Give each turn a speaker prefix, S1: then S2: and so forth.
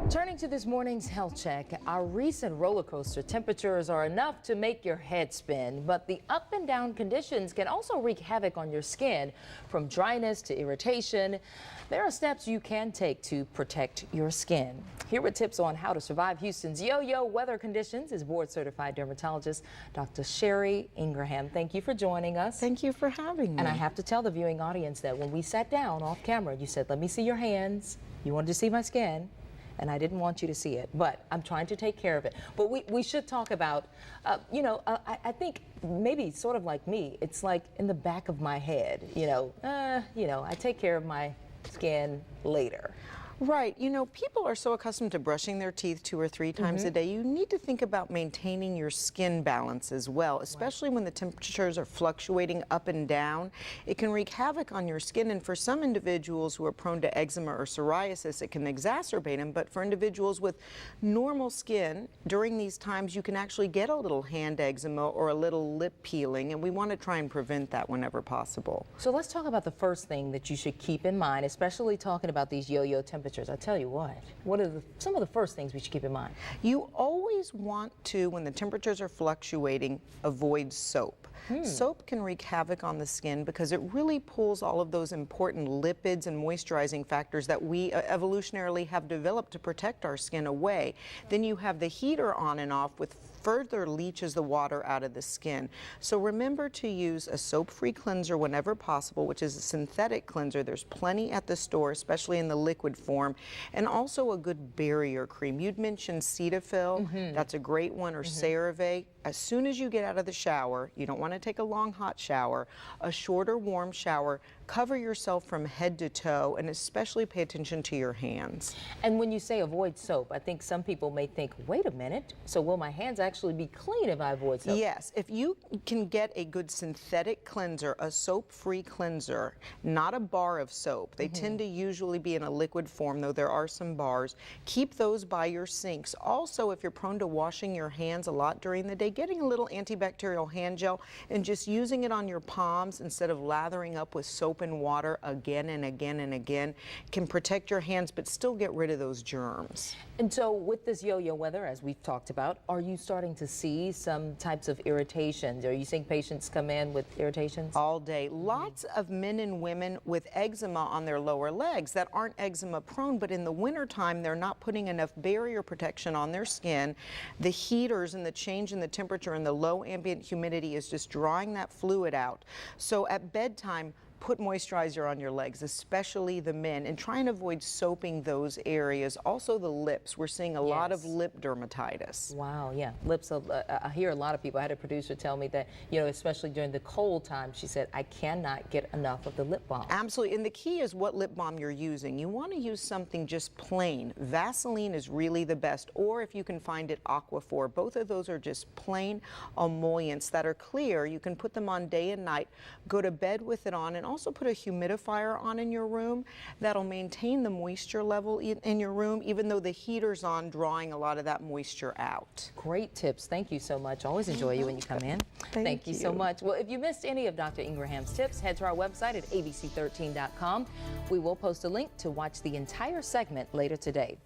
S1: Turning to this morning's health check, our recent roller coaster temperatures are enough to make your head spin, but the up and down conditions can also wreak havoc on your skin, from dryness to irritation. There are steps you can take to protect your skin. Here with tips on how to survive Houston's yo-yo weather conditions is board-certified dermatologist Dr. Sherry Ingraham. Thank you for joining us.
S2: Thank you for having me.
S1: And I have to tell the viewing audience that when we sat down off camera, you said, "Let me see your hands." You wanted to see my skin, and I didn't want you to see it, but I'm trying to take care of it. But we should talk about, I think maybe sort of like me, it's like in the back of my head, I take care of my skin later.
S2: Right. People are so accustomed to brushing their teeth 2 or 3 times a day. You need to think about maintaining your skin balance as well, especially when the temperatures are fluctuating up and down. It can wreak havoc on your skin, and for some individuals who are prone to eczema or psoriasis, it can exacerbate them. But for individuals with normal skin, during these times, you can actually get a little hand eczema or a little lip peeling, and we want to try and prevent that whenever possible.
S1: So let's talk about the first thing that you should keep in mind, especially talking about these yo-yo temperatures. I tell you what are some of the first things we should keep in mind?
S2: You always want to, when the temperatures are fluctuating, avoid soap. Soap can wreak havoc on the skin because it really pulls all of those important lipids and moisturizing factors that we evolutionarily have developed to protect our skin away. Then you have the heater on and off, with further leaches the water out of the skin. So remember to use a soap-free cleanser whenever possible, which is a synthetic cleanser. There's plenty at the store, especially in the liquid form, and also a good barrier cream. You'd mentioned Cetaphil, that's a great one, or CeraVe. As soon as you get out of the shower, you don't want to take a long hot shower, a shorter warm shower, cover yourself from head to toe, and especially pay attention to your hands.
S1: And when you say avoid soap, I think some people may think, wait a minute, so will my hands actually be clean if I avoid soap?
S2: Yes, if you can get a good synthetic cleanser, a soap-free cleanser, not a bar of soap. They tend to usually be in a liquid form, though there are some bars. Keep those by your sinks. Also, if you're prone to washing your hands a lot during the day, getting a little antibacterial hand gel and just using it on your palms instead of lathering up with soap and water again and again and again can protect your hands but still get rid of those germs.
S1: And so with this yo-yo weather, as we've talked about, are you starting to see some types of irritations? Are you seeing patients come in with irritations?
S2: All day. Lots of men and women with eczema on their lower legs that aren't eczema prone, but in the wintertime they're not putting enough barrier protection on their skin. The heaters and the change in the temperature and the low ambient humidity is just drawing that fluid out. So at bedtime, put moisturizer on your legs, especially the men, and try and avoid soaping those areas. Also the lips. We're seeing a lot of lip dermatitis.
S1: Wow, yeah, lips. I hear a lot of people. I had a producer tell me that, especially during the cold time, she said, I cannot get enough of the lip balm.
S2: Absolutely, and the key is what lip balm you're using. You want to use something just plain. Vaseline is really the best, or if you can find it, Aquaphor. Both of those are just plain emollients that are clear. You can put them on day and night, go to bed with it on, and also put a humidifier on in your room. That'll maintain the moisture level in your room, even though the heater's on, drawing a lot of that moisture out.
S1: Great tips. Thank you so much. Always enjoy you when you come in. Thank you so much. Well, if you missed any of Dr. Ingraham's tips, head to our website at abc13.com. We will post a link to watch the entire segment later today.